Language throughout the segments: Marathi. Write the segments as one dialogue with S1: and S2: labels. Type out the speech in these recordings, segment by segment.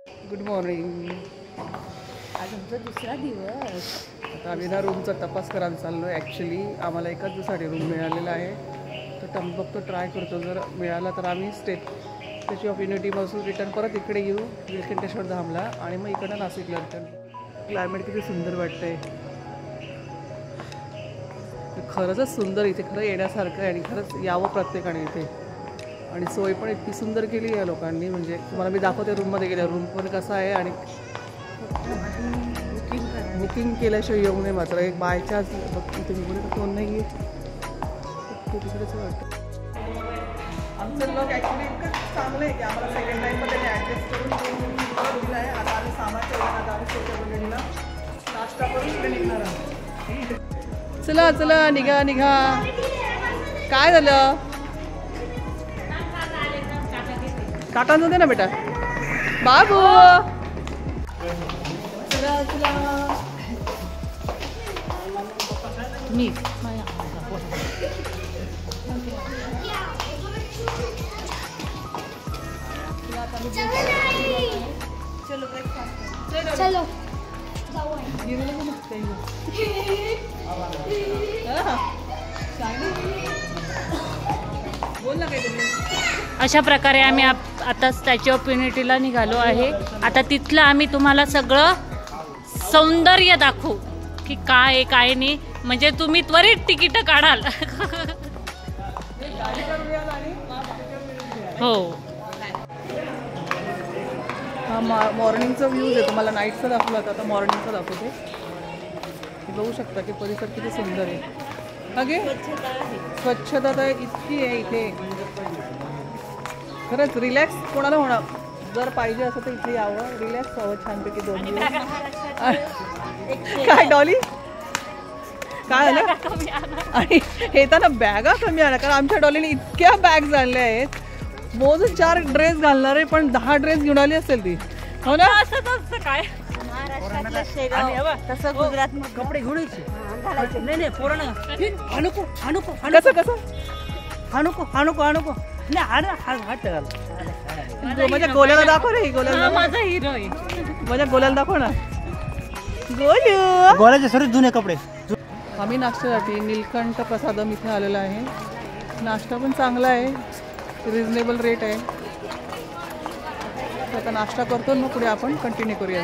S1: Good morning.
S2: आज आमचा दुसरा दिवस.
S1: आता आम्ही ना रूमचा तपास करायला चाललो आहे. ॲक्च्युली आम्हाला एकाच दिवसासाठी रूम मिळालेला आहे, तर बघतो ट्राय करतो. जर मिळाला तर आम्ही स्टॅच्यू ऑफ युनिटीपासून रिटर्न परत इकडे येऊ विलकंठेश्वर धामला आणि मग इकडं नाशिकला रिटर्न. क्लायमेट किती सुंदर वाटतंय. खरंच सुंदर इथे, खरं येण्यासारखं आहे आणि खरंच यावं प्रत्येकाने इथे. आणि सोय पण इतकी सुंदर केली आहे लोकांनी. म्हणजे तुम्हाला मी दाखवते रूममध्ये गेल्या. रूम पण कसा आहे आणि बुकिंग केल्याशिवाय येऊ नये मात्र. एक बायचाच इथे बघून कोण नाही आहे तिकडेच वाटतं. आमचं लोक ॲक्च्युली इतकं चांगलं आहे की आम्हाला सेकंड टाईममध्ये ॲडजस्ट करून दिलं आहे. आता आम्ही सामान ठेवलं, आता आम्ही सोशल मीडियाला नाश्ता करून इकडे निघणार आहोत. चला चला निघा निघा. काय झालं? काटांचं दे ना बेटा. बाबू चला चला.
S2: मी
S3: चलो
S1: बोल ना काही तुम्ही.
S2: अशा प्रकारे आम्ही आता स्टॅच्यू ऑफ युनिटीला निघालो आहे. आता तिथलं आम्ही तुम्हाला सगळं सौंदर्य दाखवू की काय आहे काय नाही. म्हणजे तुम्ही त्वरित तिकीट काढाल. हो.
S1: हा मॉर्निंगचा व्ह्यूज आहे. तुम्हाला नाईटचा दाखवला होता, आता मॉर्निंगचा दाखवते. हे बघू शकता की परिसर किती सुंदर आहे. अगे स्वच्छता तर इतकी आहे इथे. खरंच रिलॅक्स कोणाला होणार. जर पाहिजे असं तर इथे यावं, रिलॅक्स व्हावं छानपैकी 2 दिवस. काय डॉली काय झालं? आणि येताना बॅगा कमी आल्या, कारण आमच्या डॉलीने इतक्या बॅग्स आणल्या आहेत. मोजून 4 ड्रेस घालणार आहे, पण 10 ड्रेस घेऊन आली असेल ती. हो ना?
S2: असं काय
S3: तसं गुजरात
S4: कपडे घोडायचे नाही नाही पोरांना हानुको हानुको
S1: कसं कसं
S4: हानुको हानुको हानुको नाही हात
S1: माझ्या गोल्याला दाखव रे. गोल्याला
S2: माझा हिरो आहे.
S1: माझ्या गोल्याला दाखव ना. गोलू
S4: गोळ्याचे सर्व जुने कपडे.
S1: आम्ही नाश्त्यासाठी नीलकंठ प्रसादम इथे आलेला आहे. नाश्ता पण चांगला आहे, रिजनेबल रेट आहे. आता नाश्ता करतो मग पुढे आपण कंटिन्यू करूया.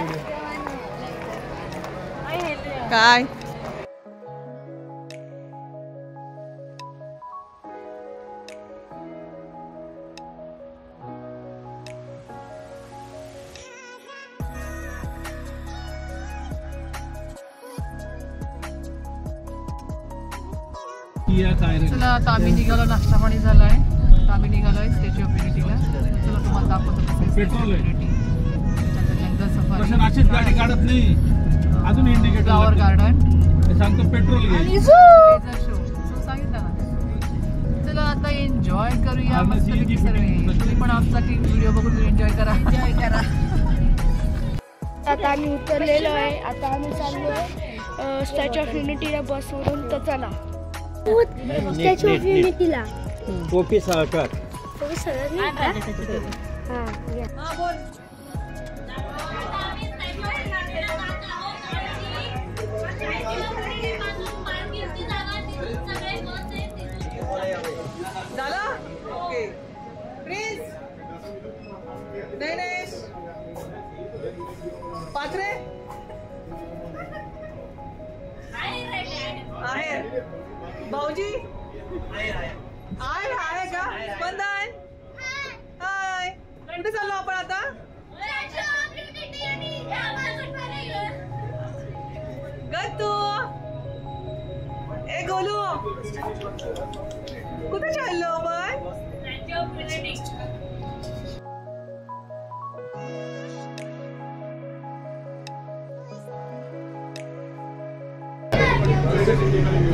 S1: काय चला आता आम्ही निघालो. नाश्ता पाणी झाला आहे. आता आम्ही निघालो आहे स्टॅच्यू ऑफ युनिटीला. चला तुम्हाला दाखवतो statue of unity. Jungle safari,
S5: अशीच गाडी काढत नाही. अजून इंडिकेटर
S1: फ्लॉवर गार्डन,
S5: सांगतो पेट्रोल घे.
S1: लेझर शो सांगितलं ना. चला आता एन्जॉय करूया मस्तपैकी सर्व. तुम्ही पण आमचा व्हिडिओ बघून एन्जॉय करा.
S3: आता आम्ही उतरलेलो आहे. आता आम्ही चाललो स्टॅच्यू ऑफ युनिटीला बसवरून. तर चला स्टॅच्यू ऑफ युनिटीला.
S4: टोपी सरकार
S1: झालं ओके. प्लीज नैनेश पाथरे आहे. भाऊजी आहे का? स्पंदन हाय. कुठे चाललो आपण आता? गत्तू ए गोलू कुठे चाललो आपण?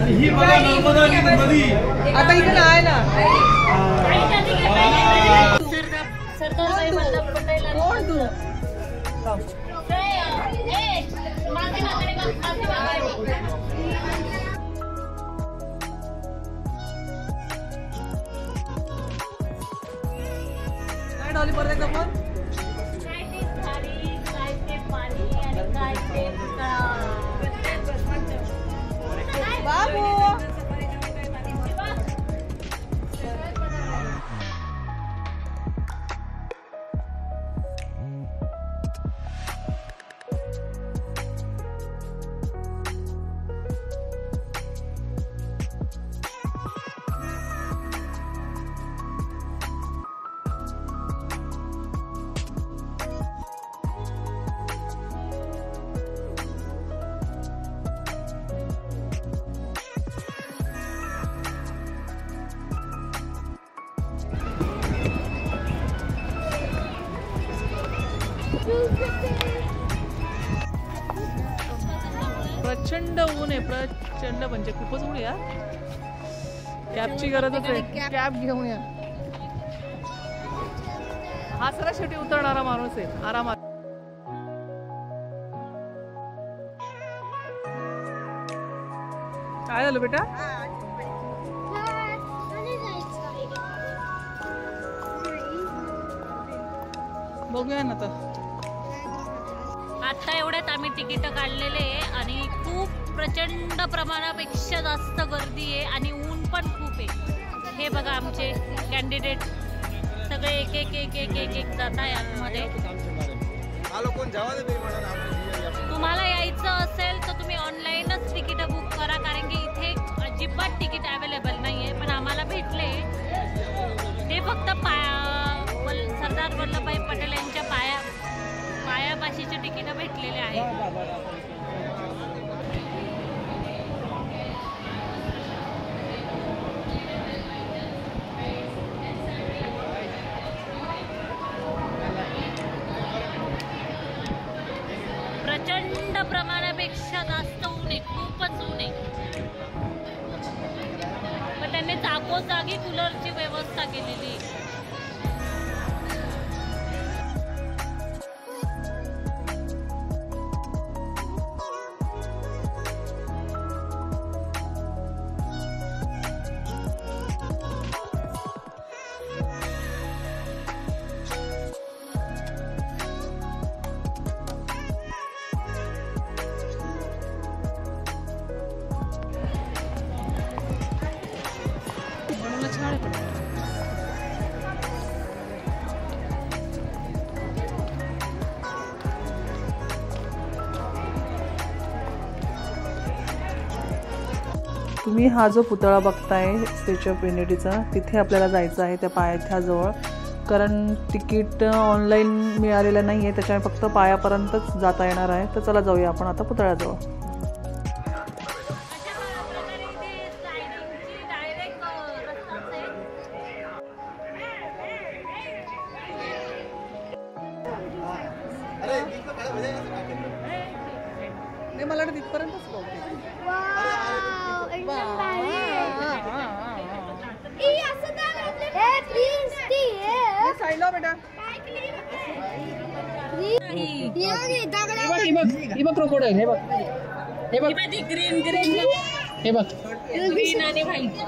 S5: ही बघा नर्मदा नदी.
S1: आता इकडे आहे ना. कोण तू? काय डॉली परत एकदा फोन. प्रचंड ऊन आहे, प्रचंड म्हणजे खूपच ऊन आहे यार. कॅबची गरजच आहे, कॅब घेऊन या. हा सरा शेवटी उतरणारा माणूस आहे आरामात. काय झालं बेटा? बघूया ना तर.
S2: आता एवढ्यात आम्ही तिकीट काढलेले आणि खूप प्रचंड प्रमाणापेक्षा जास्त गर्दी आहे आणि ऊन पण खूप आहे. हे बघा आमचे कॅन्डिडेट सगळे एक एक एक एक एक एक जात आहे आतमध्ये. तुम्हाला यायचं असेल तर तुम्ही ऑनलाईनच तिकीट बुक करा, कारण की इथे अजिबात तिकीट अवेलेबल नाही आहे. पण आम्हाला भेटले ते फक्त सरदार वल्लभभाई पटेल यांच्या पायापाशीचे तिकीट भेटलेले आहेत. प्रचंड प्रमाणापेक्षा जास्त ऊन आहे, खूपच ऊन आहे. पण त्यांनी जागोजागी कूलरची व्यवस्था केलेली आहे.
S1: तुम्ही हा जो पुतळा बघताय स्टॅच्यू ऑफ युनिटीचा, तिथे आपल्याला जायचं आहे त्या पायथ्याजवळ. कारण तिकीट ऑनलाईन मिळालेलं नाही आहे, त्याच्यामुळे फक्त पायापर्यंतच जाता येणार आहे. तर चला जाऊया आपण आता पुतळ्याजवळ. नाही मला वाटतं तिथपर्यंतच साईला बेटा. हे बघ क्रोकोडाईल, हे बघ, हे बघ ग्रीन ग्रीन, हे बघ ग्रीन आणि व्हाईट.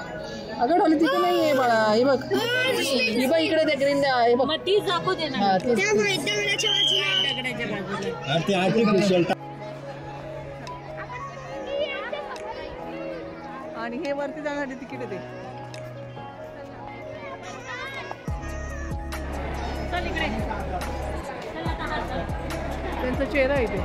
S1: अगं डॉली तिथे नाही आहे बाळा, हे बघ, हे बघ इकडे ते ग्रीन, हे बघ ती दाखवू दे ना. आणि हे वरती जाण्यासाठी तिकीट आहे ते. त्यांचा चेहरा आहे ते.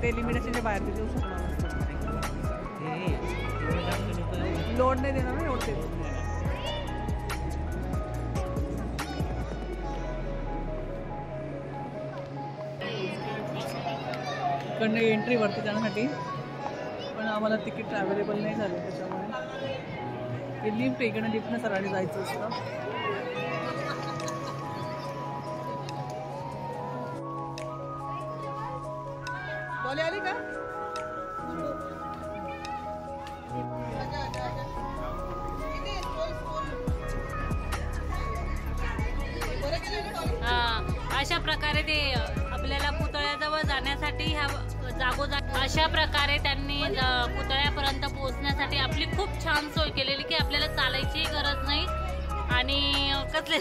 S1: ते लिमिटेशनच्या बाहेर ते देऊ शकणार लोड नाही देणार ना एवढं. इकडनं एंट्री वरती जाण्यासाठी पण आम्हाला तिकीट अवेलेबल नाही झालं, त्याच्यामुळे हे लिफ्ट इकडनं लिफ्टनं सरांनी जायचं असतं. बॉली आली का?
S2: अशा प्रकारे ते आपल्याला पुतळ्याजवळ जाण्यासाठी ह्या जागोजाग अशा प्रकारे त्यांनी पुतळ्यापर्यंत पोहोचण्यासाठी आपली खूप छान सोय केलेली की आपल्याला चालायची आणि कसले